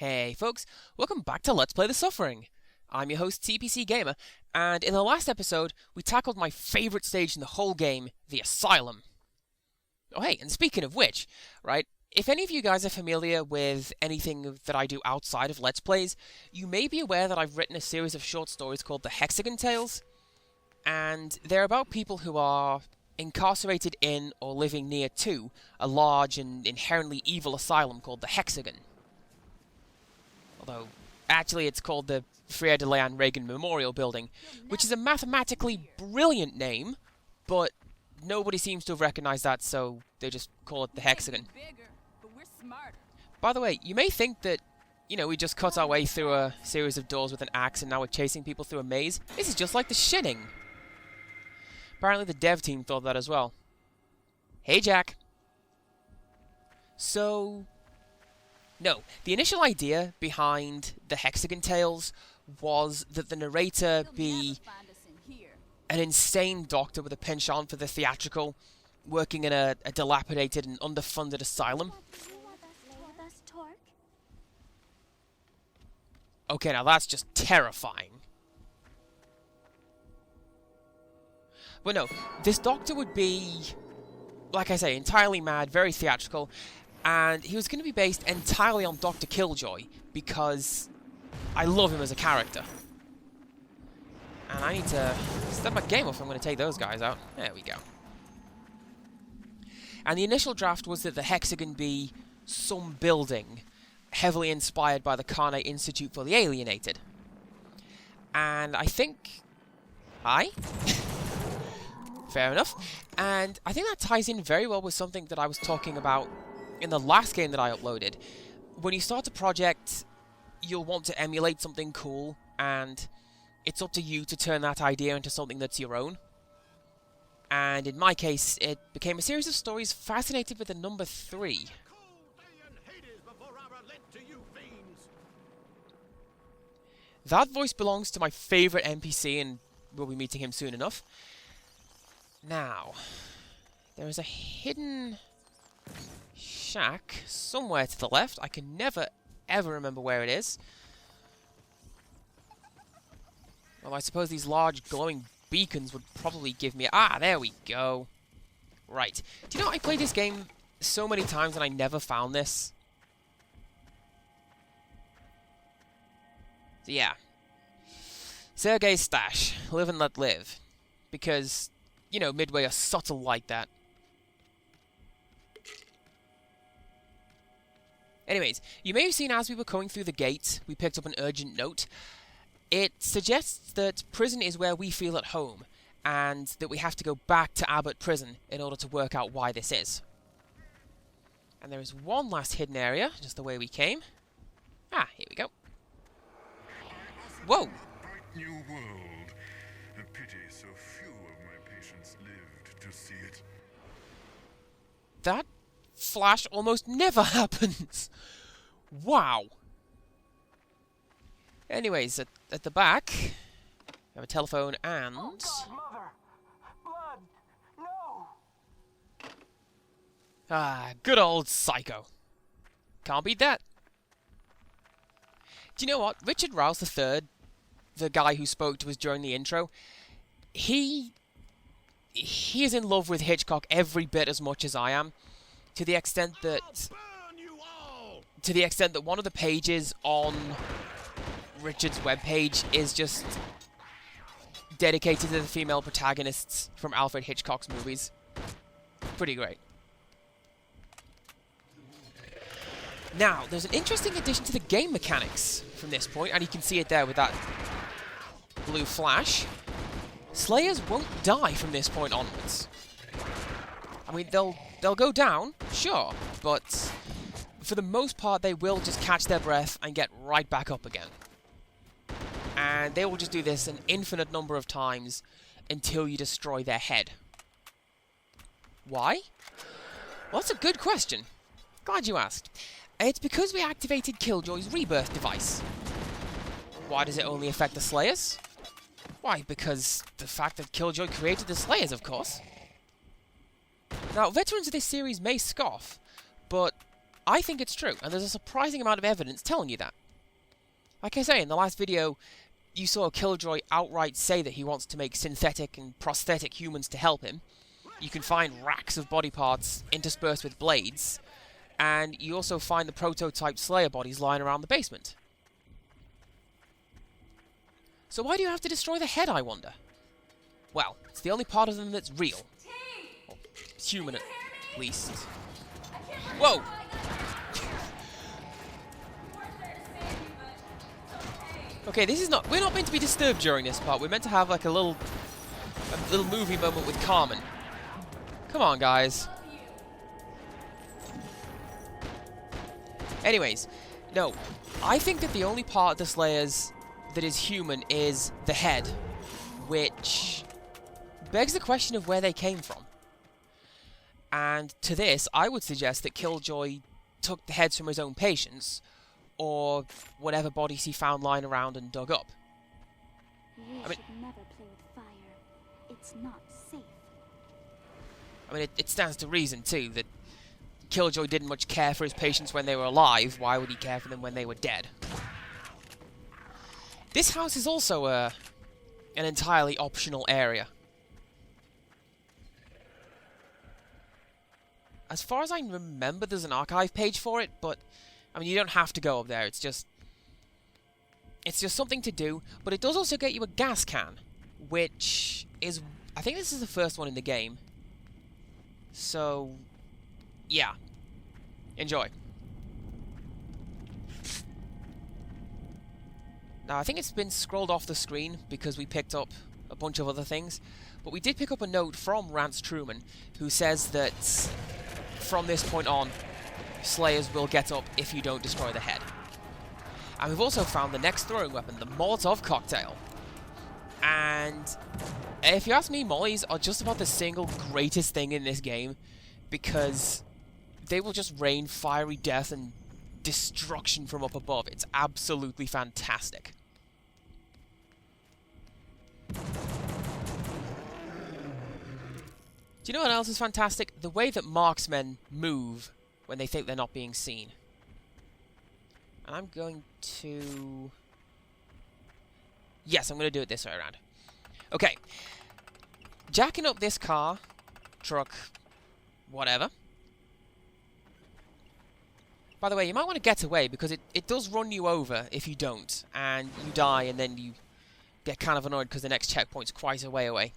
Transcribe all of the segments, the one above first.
Hey folks, welcome back to Let's Play The Suffering. I'm your host TPC Gamer, and in the last episode we tackled my favourite stage in the whole game, the Asylum. Oh hey, and speaking of which, right, if any of you guys are familiar with anything that I do outside of Let's Plays, you may be aware that I've written a series of short stories called the Hexagon Tales, and they're about people who are incarcerated in or living near to a large and inherently evil asylum called the Hexagon. Although, actually it's called the Freya de Leon Reagan Memorial Building, which is a mathematically brilliant name, but nobody seems to have recognized that, so they just call it the Hexagon. By the way, you may think that, we just cut our way through a series of doors with an axe and now we're chasing people through a maze. This is just like The Shining. Apparently the dev team thought that as well. Hey, Jack. So... No, the initial idea behind the Hexagon Tales was that the narrator be an insane doctor with a penchant for the theatrical, working in a dilapidated and underfunded asylum. Okay, now that's just terrifying. But no, this doctor would be, like I say, entirely mad, very theatrical, and he was going to be based entirely on Dr. Killjoy, because I love him as a character. And I need to step my game up if I'm going to take those guys out. There we go. And the initial draft was that the Hexagon be some building heavily inspired by the Carnate Institute for the Alienated. And I think... Hi? Fair enough. And I think that ties in very well with something that I was talking about in the last game that I uploaded. When you start a project, you'll want to emulate something cool, and it's up to you to turn that idea into something that's your own. And in my case, it became a series of stories fascinated with the number 3. That voice belongs to my favourite NPC, and we'll be meeting him soon enough. Now, there is a hidden shack somewhere to the left. I can never, ever remember where it is. Well, I suppose these large glowing beacons would probably give me... Ah, there we go. Right. Do you know, I played this game so many times and I never found this. So yeah. Sergei's stash. Live and let live. Because, Midway are subtle like that. Anyways, you may have seen as we were going through the gate, we picked up an urgent note. It suggests that prison is where we feel at home, and that we have to go back to Abbott Prison in order to work out why this is. And there is one last hidden area, just the way we came. Ah, here we go. Whoa! New world. A pity so few of my patients lived to see it. That flash almost never happens. Wow. Anyways, at the back, we have a telephone and... Oh God, Mother! Blood! No! Ah, good old Psycho. Can't beat that. Do you know what? Richard Rouse III, the guy who spoke to us during the intro, he is in love with Hitchcock every bit as much as I am, to the extent that one of the pages on Richard's webpage is just dedicated to the female protagonists from Alfred Hitchcock's movies. Pretty great. Now, there's an interesting addition to the game mechanics from this point, and you can see it there with that blue flash. Slayers won't die from this point onwards. I mean, they'll go down, sure, but for the most part they will just catch their breath and get right back up again. And they will just do this an infinite number of times until you destroy their head. Why? Well, that's a good question. Glad you asked. It's because we activated Killjoy's rebirth device. Why does it only affect the Slayers? Why, because the fact that Killjoy created the Slayers, of course. Now, veterans of this series may scoff, but I think it's true, and there's a surprising amount of evidence telling you that. Like I say, in the last video, you saw Killjoy outright say that he wants to make synthetic and prosthetic humans to help him. You can find racks of body parts interspersed with blades, and you also find the prototype Slayer bodies lying around the basement. So why do you have to destroy the head, I wonder? Well, it's the only part of them that's real. Or human, at least. Whoa! Okay, this is not... We're not meant to be disturbed during this part. We're meant to have, like, a little movie moment with Carmen. Come on, guys. Anyways, no. I think that the only part of the Slayers that is human is the head, which begs the question of where they came from. And to this, I would suggest that Killjoy took the heads from his own patients, or whatever bodies he found lying around and dug up. You should never play with fire. It's not safe. I mean, it stands to reason, too, that Killjoy didn't much care for his patients when they were alive. Why would he care for them when they were dead? This house is also an entirely optional area. As far as I remember, there's an archive page for it, but I mean, you don't have to go up there. It's just something to do. But it does also get you a gas can, which is, I think this is the first one in the game. So, yeah, enjoy. Now, I think it's been scrolled off the screen because we picked up a bunch of other things, but we did pick up a note from Rance Truman, who says that from this point on, Slayers will get up if you don't destroy the head. And we've also found the next throwing weapon, the Molotov cocktail. And if you ask me, mollies are just about the single greatest thing in this game, because they will just rain fiery death and destruction from up above. It's absolutely fantastic. Do you know what else is fantastic? The way that marksmen move when they think they're not being seen. And I'm going to... Yes, I'm going to do it this way around. Okay. Jacking up this car, truck, whatever. By the way, you might want to get away, because it does run you over if you don't. And you die, and then you get kind of annoyed because the next checkpoint's quite a way away.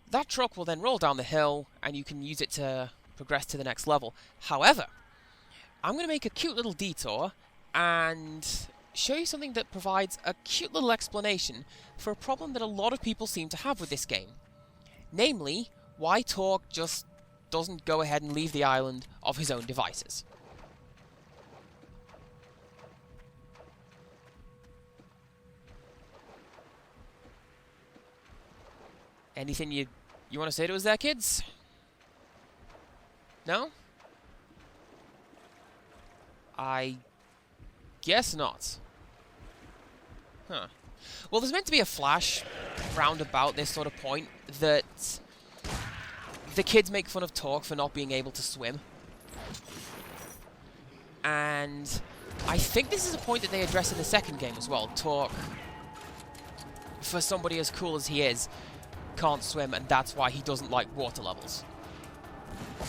That truck will then roll down the hill, and you can use it to progress to the next level. However, I'm going to make a cute little detour and show you something that provides a cute little explanation for a problem that a lot of people seem to have with this game. Namely, why Torque just doesn't go ahead and leave the island of his own devices. Anything you want to say to us there, kids? No? I guess not. Huh. Well, there's meant to be a flash round about this sort of point that the kids make fun of Torque for not being able to swim. And I think this is a point that they address in the second game as well. Torque, for somebody as cool as he is, can't swim, and that's why he doesn't like water levels.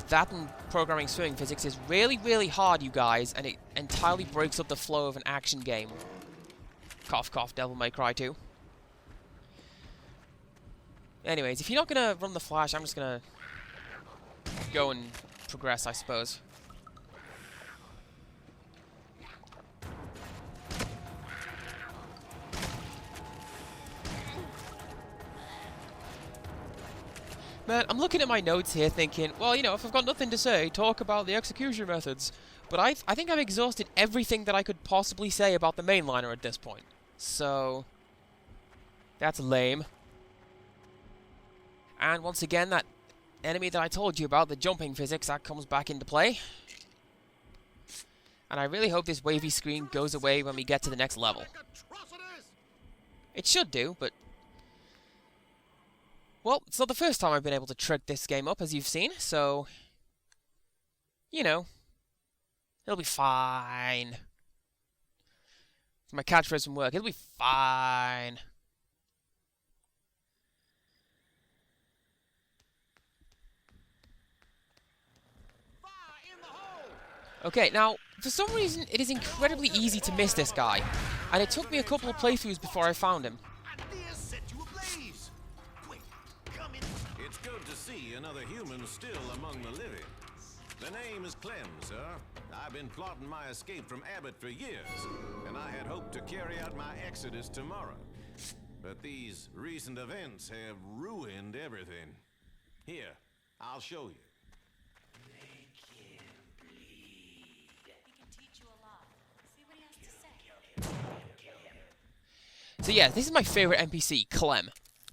That and programming swimming physics is really, really hard, you guys, and it entirely breaks up the flow of an action game. Cough, cough, Devil May Cry 2. Anyways, if you're not gonna run the flash, I'm just gonna go and progress, I suppose. Man, I'm looking at my notes here thinking, well, you know, if I've got nothing to say, talk about the execution methods. But I think I've exhausted everything that I could possibly say about the mainliner at this point. So, that's lame. And once again, that enemy that I told you about, the jumping physics, that comes back into play. And I really hope this wavy screen goes away when we get to the next level. It should do, but... Well, it's not the first time I've been able to trick this game up, as you've seen, so... You know, It'll be fine. My catchphrase from work. It'll be fine. Okay, now, for some reason, it is incredibly easy to miss this guy. And it took me a couple of playthroughs before I found him. It's good to see another human still among the living. The name is Clem, sir. I've been plotting my escape from Abbott for years, and I had hoped to carry out my exodus tomorrow. But these recent events have ruined everything. Here, I'll show you. So yeah, this is my favorite NPC, Clem.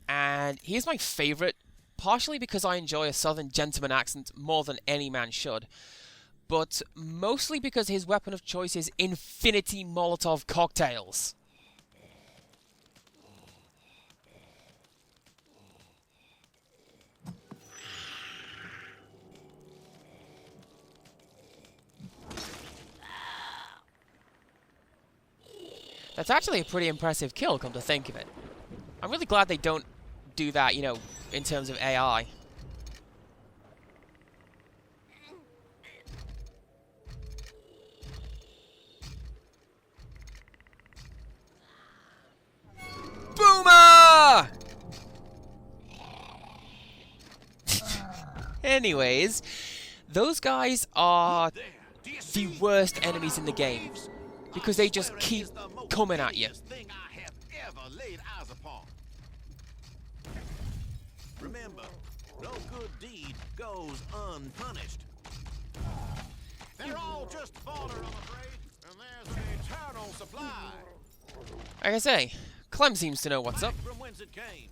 And he's my favorite, partially because I enjoy a southern gentleman accent more than any man should, but mostly because his weapon of choice is infinity Molotov cocktails. That's actually a pretty impressive kill, come to think of it. I'm really glad they don't do that, you know, in terms of AI. Boomer! Anyways, those guys are the worst enemies in the game, because they just keep coming at you. Remember, no good deed goes unpunished. They're all just fodder, I'm afraid, and there's an eternal supply. Like I say, Clem seems to know what's up. From whence it came.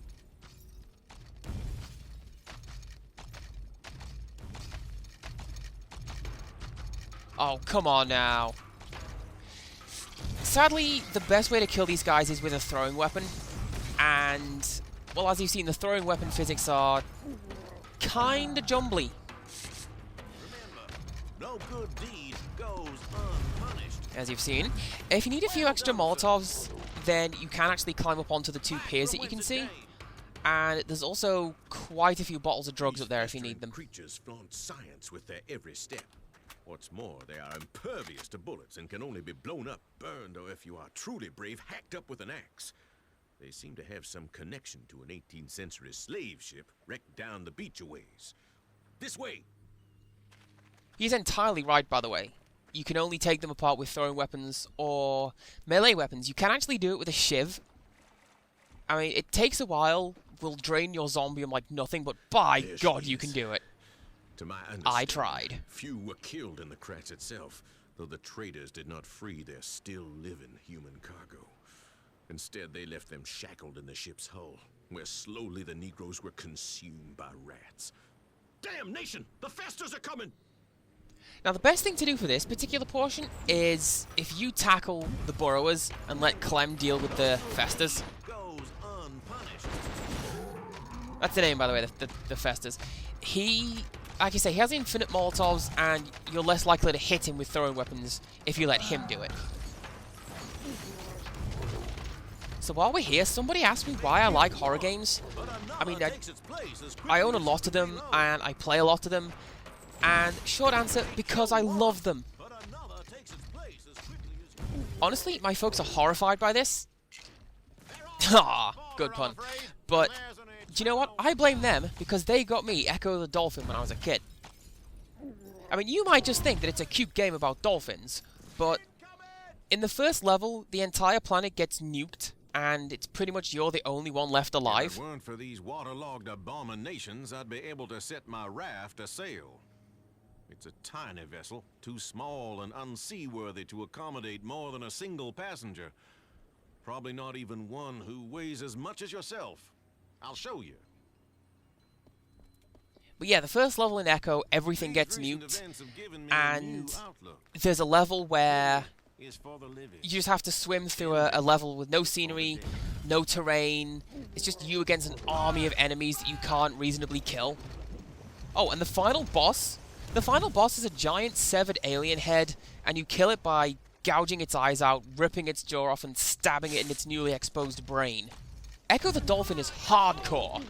Oh, come on now. Sadly, the best way to kill these guys is with a throwing weapon. And, well, as you've seen, the throwing weapon physics are kinda jumbly. Remember, no good deed goes unpunished. As you've seen. If you need a few extra Molotovs, then you can actually climb up onto the two piers that you can see. And there's also quite a few bottles of drugs up there if you need them. Creatures flaunt science with their every step. What's more, they are impervious to bullets and can only be blown up, burned, or if you are truly brave, hacked up with an axe. They seem to have some connection to an 18th century slave ship wrecked down the beach a ways. This way! He's entirely right, by the way. You can only take them apart with throwing weapons or melee weapons. You can actually do it with a shiv. I mean, it takes a while, will drain your zombium like nothing, but by God, you can do it. To my I tried. Few were killed in the crash itself, though the traders did not free their still-living human cargo. Instead, they left them shackled in the ship's hull, where slowly the Negroes were consumed by rats. Damnation! The Festers are coming! Now, the best thing to do for this particular portion is if you tackle the Burrowers and let Clem deal with the Festers. Goes unpunished. That's the name, by the way, the Festers. He, like you say, he has infinite Molotovs, and you're less likely to hit him with throwing weapons if you let him do it. So while we're here, somebody asked me why I like horror games. I mean, I own a lot of them, and I play a lot of them. And short answer, because I love them. Honestly, my folks are horrified by this. Ah, good pun. But, do you know what? I blame them because they got me Echo the Dolphin when I was a kid. I mean, you might just think that it's a cute game about dolphins, but in the first level, the entire planet gets nuked, and it's pretty much you're the only one left alive. If it weren't for these waterlogged abominations, I'd be able to set my raft a sail. It's a tiny vessel, too small and unseaworthy to accommodate more than a single passenger. Probably not even one who weighs as much as yourself. I'll show you. But yeah, the first level in Echo, everything gets nuked, and there's a level where you just have to swim through a level with no scenery, no terrain. It's just you against an army of enemies that you can't reasonably kill. Oh, and the final boss The final boss is a giant severed alien head, and you kill it by gouging its eyes out, ripping its jaw off, and stabbing it in its newly exposed brain. Echo the Dolphin is hardcore.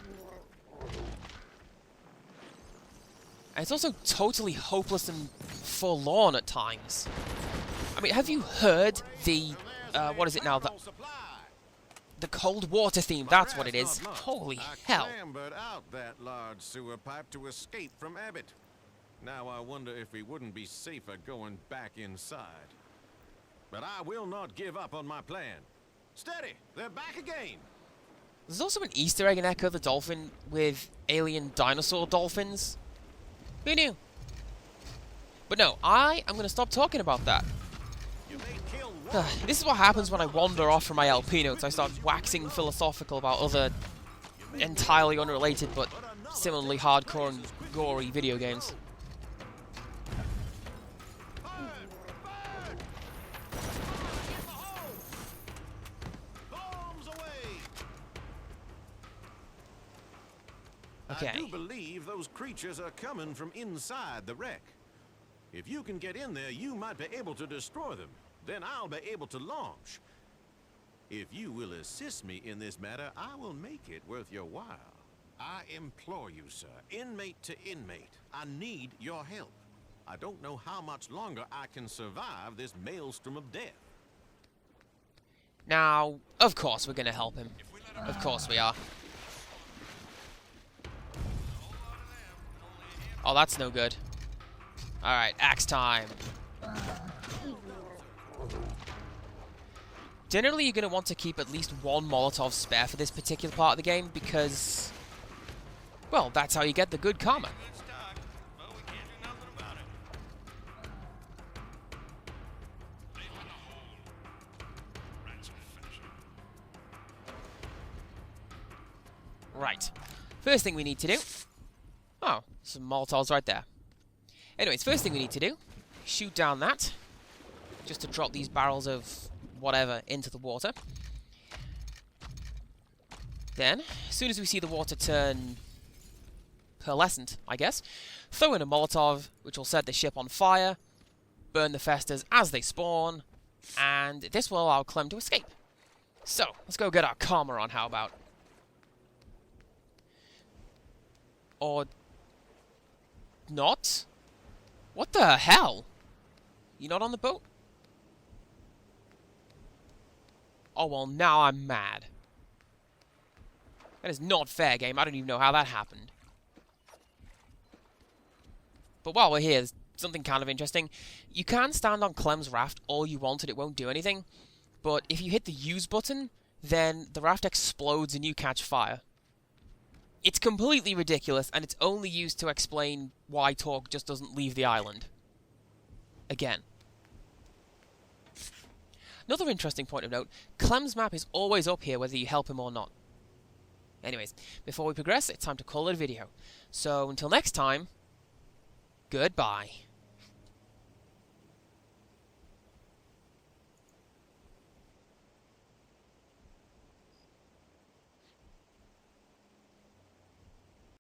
And it's also totally hopeless and forlorn at times. I mean, have you heard the, what is it now, the cold water theme? That's what it is. Holy hell. I clambered out that large sewer pipe to escape from Abbott. Now I wonder if we wouldn't be safer going back inside. But I will not give up on my plan. Steady, they're back again. There's also an Easter egg in Echo the Dolphin with alien dinosaur dolphins. Who knew? But no, I am going to stop talking about that. This is what happens when I wander off from my LP notes. I start waxing philosophical about other entirely unrelated but similarly hardcore and gory video games. Okay. I do believe those creatures are coming from inside the wreck. If you can get in there, you might be able to destroy them. Then I'll be able to launch. If you will assist me in this matter, I will make it worth your while. I implore you, sir, inmate to inmate, I need your help. I don't know how much longer I can survive this maelstrom of death. Now, of course we're going to help him. Of course we are. Oh, that's no good. Alright, axe time. Generally, you're going to want to keep at least one Molotov spare for this particular part of the game because, well, that's how you get the good karma. Right. First thing we need to do... Oh, some Molotovs right there. Anyways, first thing we need to do, shoot down that, just to drop these barrels of whatever into the water. Then, as soon as we see the water turn pearlescent, I guess, throw in a Molotov, which will set the ship on fire, burn the Festas as they spawn, and this will allow Clem to escape. So, let's go get our karma on, how about? Or... not? What the hell? You not on the boat? Oh, well, now I'm mad. That is not fair, game. I don't even know how that happened. But while we're here, there's something kind of interesting. You can stand on Clem's raft all you want and it won't do anything. But if you hit the use button, then the raft explodes and you catch fire. It's completely ridiculous, and it's only used to explain why Torque just doesn't leave the island. Again. Another interesting point of note, Clem's map is always up here whether you help him or not. Anyways, before we progress, it's time to call it a video. So, until next time, goodbye.